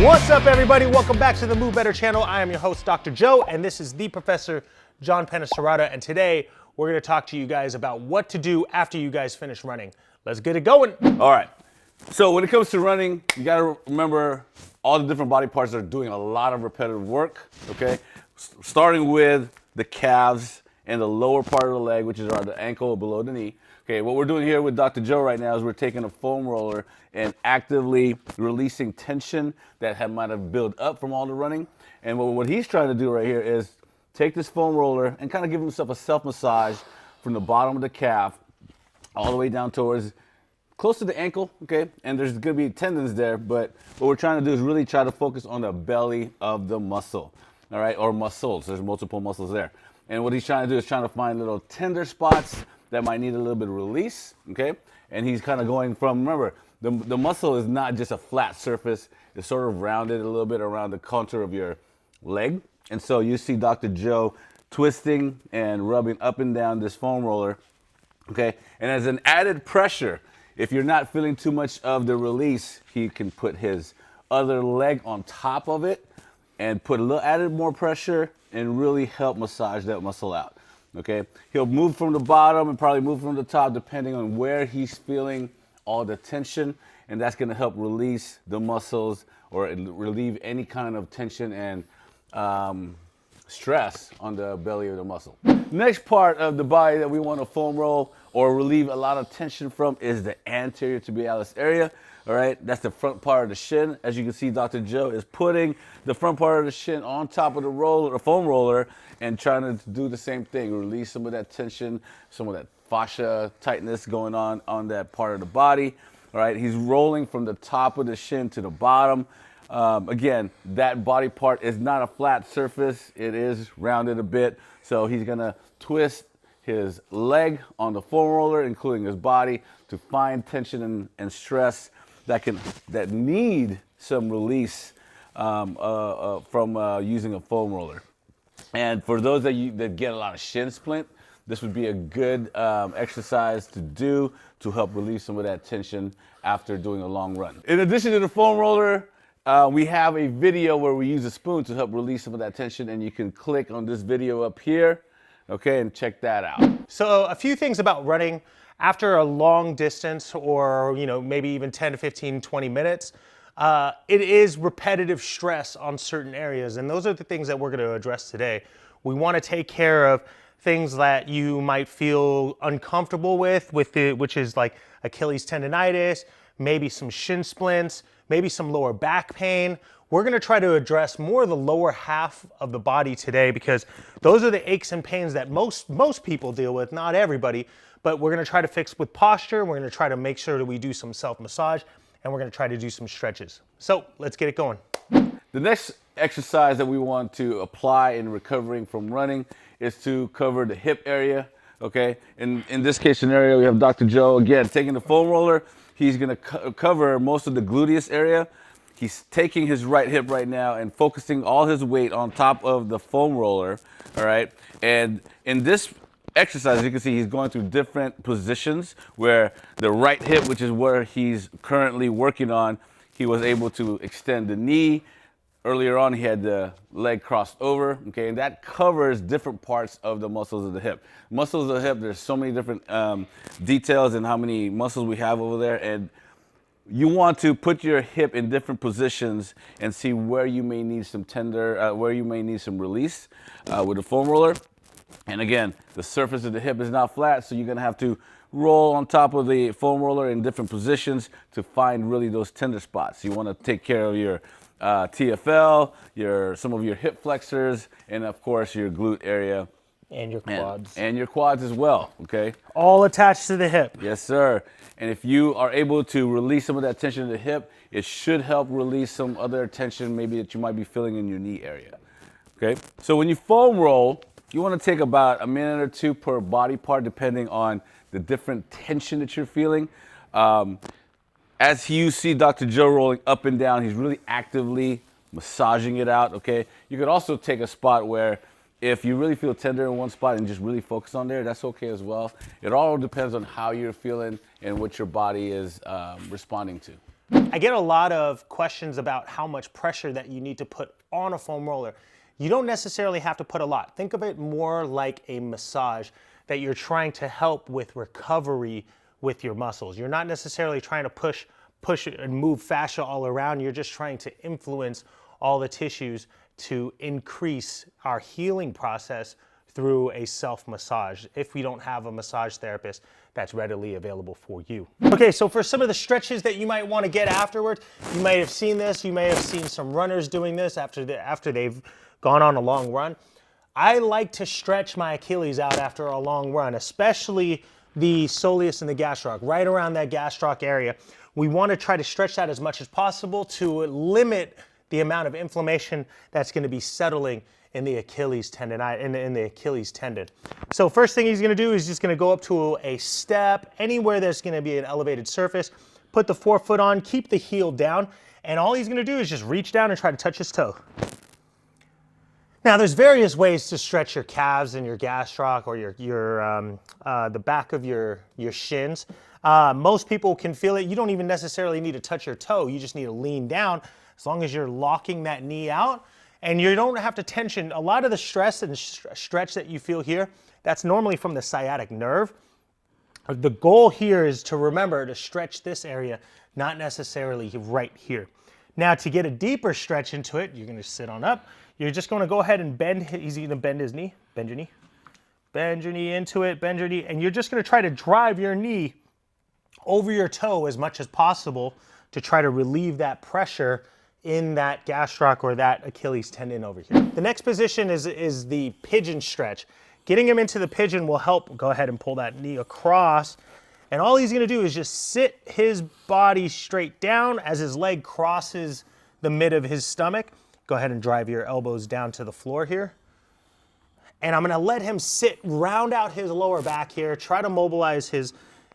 What's up, everybody? Welcome back to the Move Better channel. I am your host, Dr. Joe, and this is the Professor John Penisarada, and today we're going to talk to you guys about what to do after you guys finish running. Let's get it going. All right. So when it comes to running, you got to remember all the different body parts that are doing a lot of repetitive work, okay? Starting with the calves and the lower part of the leg, which is around the ankle below the knee. Okay, what we're doing here with Dr. Joe right now is we're taking a foam roller and actively releasing tension that might have built up from all the running. And what he's trying to do right here is take this foam roller and kind of give himself a self-massage from the bottom of the calf all the way down towards close to the ankle, okay? And there's gonna be tendons there, but what we're trying to do is really try to focus on the belly of the muscle, all right? Or muscles, there's multiple muscles there. And what he's trying to do is trying to find little tender spots that might need a little bit of release, okay? And he's kind of going from, remember, the muscle is not just a flat surface, it's sort of rounded a little bit around the contour of your leg. And so you see Dr. Joe twisting and rubbing up and down this foam roller, okay? And as an added pressure, if you're not feeling too much of the release, he can put his other leg on top of it and put a little added more pressure and really help massage that muscle out, okay? He'll move from the bottom and probably move from the top depending on where he's feeling all the tension, and that's gonna help release the muscles or relieve any kind of tension and stress on the belly of the muscle. Next part of the body that we want to foam roll or relieve a lot of tension from is the anterior tibialis area. All right, that's the front part of the shin. As you can see, Dr. Joe is putting the front part of the shin on top of the roller, foam roller, and trying to do the same thing, release some of that tension, some of that fascia tightness going on that part of the body. All right, he's rolling from the top of the shin to the bottom. Again, that body part is not a flat surface. It is rounded a bit. So he's gonna twist his leg on the foam roller, including his body, to find tension and stress that need some release from using a foam roller. And for those that get a lot of shin splint, this would be a good exercise to do to help relieve some of that tension after doing a long run. In addition to the foam roller, we have a video where we use a spoon to help release some of that tension, and you can click on this video up here, okay, and check that out. So a few things about running after a long distance, or maybe even 10 to 15, 20 minutes. It is repetitive stress on certain areas, and those are the things that we're going to address today. We want to take care of things that you might feel uncomfortable with which is like Achilles tendonitis, maybe some shin splints, maybe some lower back pain. We're gonna try to address more of the lower half of the body today because those are the aches and pains that most people deal with, not everybody, but we're gonna try to fix with posture. We're gonna try to make sure that we do some self-massage, and we're gonna try to do some stretches. So let's get it going. The next exercise that we want to apply in recovering from running is to cover the hip area, okay? In this case scenario, we have Dr. Joe, again, taking the foam roller. He's gonna cover most of the gluteus area. He's taking his right hip right now and focusing all his weight on top of the foam roller, all right? And in this exercise, you can see he's going through different positions where the right hip, which is where he's currently working on, he was able to extend the knee. Earlier on, he had the leg crossed over, okay? And that covers different parts of the muscles of the hip. Muscles of the hip, there's so many different details in how many muscles we have over there. And you want to put your hip in different positions and see where you may need some where you may need some release with the foam roller. And again, the surface of the hip is not flat, so you're gonna have to roll on top of the foam roller in different positions to find really those tender spots. You wanna take care of your TFL, some of your hip flexors, and of course your glute area. And your quads. And your quads as well, okay? All attached to the hip. Yes, sir. And if you are able to release some of that tension in the hip, it should help release some other tension maybe that you might be feeling in your knee area, okay? So when you foam roll, you want to take about a minute or two per body part depending on the different tension that you're feeling. As you see Dr. Joe rolling up and down, he's really actively massaging it out, okay? You could also take a spot where if you really feel tender in one spot and just really focus on there, that's okay as well. It all depends on how you're feeling and what your body is responding to. I get a lot of questions about how much pressure that you need to put on a foam roller. You don't necessarily have to put a lot. Think of it more like a massage that you're trying to help with recovery with your muscles. You're not necessarily trying to push and move fascia all around. You're just trying to influence all the tissues to increase our healing process through a self-massage if we don't have a massage therapist that's readily available for you. Okay, so for some of the stretches that you might want to get afterwards, you might have seen this, you may have seen some runners doing this after they've gone on a long run. I like to stretch my Achilles out after a long run, especially the soleus and the gastroc, right around that gastroc area. We want to try to stretch that as much as possible to limit the amount of inflammation that's going to be settling in the Achilles tendon, in the Achilles tendon. So first thing he's going to do is just going to go up to a step, anywhere there's going to be an elevated surface, put the forefoot on, keep the heel down, and all he's going to do is just reach down and try to touch his toe. Now there's various ways to stretch your calves and your gastroc or the back of your shins. Most people can feel it. You don't even necessarily need to touch your toe. You just need to lean down as long as you're locking that knee out. And you don't have to tension. A lot of the stress and stretch that you feel here, that's normally from the sciatic nerve. The goal here is to remember to stretch this area, not necessarily right here. Now to get a deeper stretch into it, you're gonna sit on up. You're just gonna go ahead and bend, he's gonna bend his knee, bend your knee. Bend your knee into it, bend your knee, and you're just gonna try to drive your knee over your toe as much as possible to try to relieve that pressure in that gastroc or that Achilles tendon over here. The next position is the pigeon stretch. Getting him into the pigeon will help. Go ahead and pull that knee across. And all he's gonna do is just sit his body straight down as his leg crosses the mid of his stomach. Go ahead and drive your elbows down to the floor here. And I'm gonna let him sit, round out his lower back here, try to mobilize his,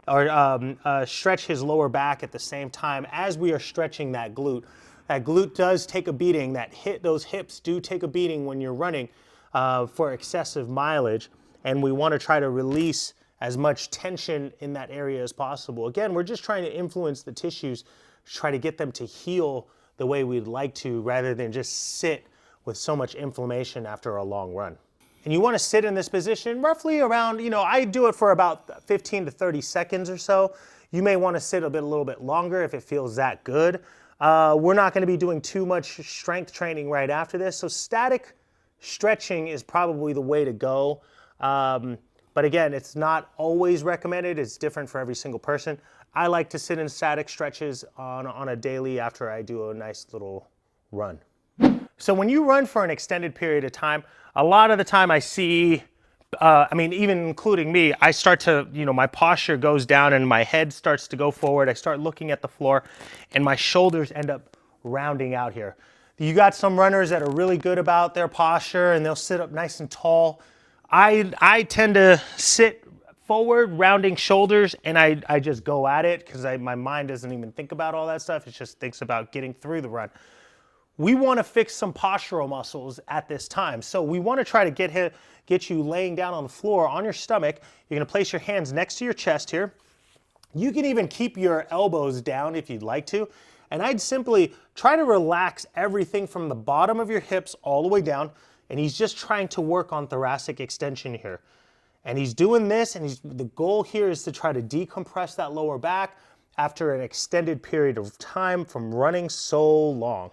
or stretch his lower back at the same time as we are stretching that glute. That glute does take a beating. Those hips do take a beating when you're running for excessive mileage, and we want to try to release as much tension in that area as possible. Again, we're just trying to influence the tissues, try to get them to heal the way we'd like to, rather than just sit with so much inflammation after a long run. And you want to sit in this position roughly around, I do it for about 15 to 30 seconds or so. You may want to sit a little bit longer if it feels that good. We're not going to be doing too much strength training right after this, so static stretching is probably the way to go. But again, it's not always recommended. It's different for every single person. I like to sit in static stretches on a daily after I do a nice little run. So when you run for an extended period of time, a lot of the time I see, even including me, I start to, my posture goes down and my head starts to go forward. I start looking at the floor and my shoulders end up rounding out here. You got some runners that are really good about their posture and they'll sit up nice and tall. I tend to sit forward, rounding shoulders, and I just go at it because my mind doesn't even think about all that stuff. It just thinks about getting through the run. We want to fix some postural muscles at this time. So we want to try to get you laying down on the floor on your stomach. You're going to place your hands next to your chest here. You can even keep your elbows down if you'd like to. And I'd simply try to relax everything from the bottom of your hips all the way down. And he's just trying to work on thoracic extension here. And he's doing this, and the goal here is to try to decompress that lower back after an extended period of time from running so long.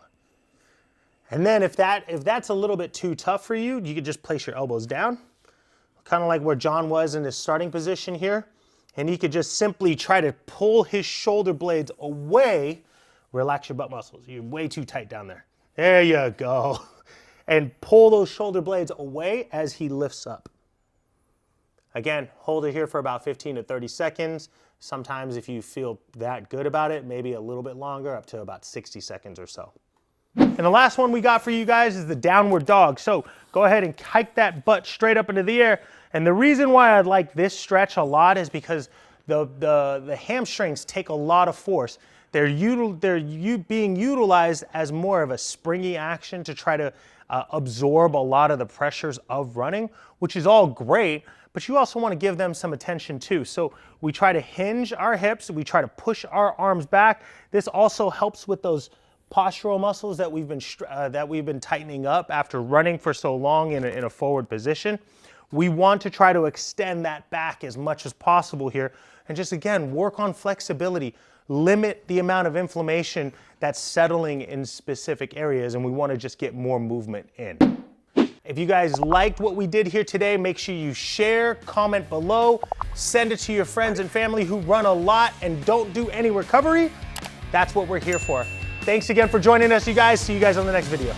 And then if that's a little bit too tough for you, you could just place your elbows down, kind of like where John was in his starting position here. And he could just simply try to pull his shoulder blades away. Relax your butt muscles. You're way too tight down there. There you go. And pull those shoulder blades away as he lifts up. Again, hold it here for about 15 to 30 seconds. Sometimes if you feel that good about it, maybe a little bit longer, up to about 60 seconds or so. And the last one we got for you guys is the downward dog. So go ahead and hike that butt straight up into the air. And the reason why I like this stretch a lot is because the hamstrings take a lot of force. They're being utilized as more of a springy action to try to absorb a lot of the pressures of running, which is all great. but you also want to give them some attention too. So we try to hinge our hips, we try to push our arms back. This also helps with those postural muscles that we've been tightening up after running for so long in a forward position. We want to try to extend that back as much as possible here, and just again work on flexibility, limit the amount of inflammation that's settling in specific areas, and we want to just get more movement in. If you guys liked what we did here today, make sure you share, comment below, send it to your friends and family who run a lot and don't do any recovery. That's what we're here for. Thanks again for joining us, you guys. See you guys on the next video.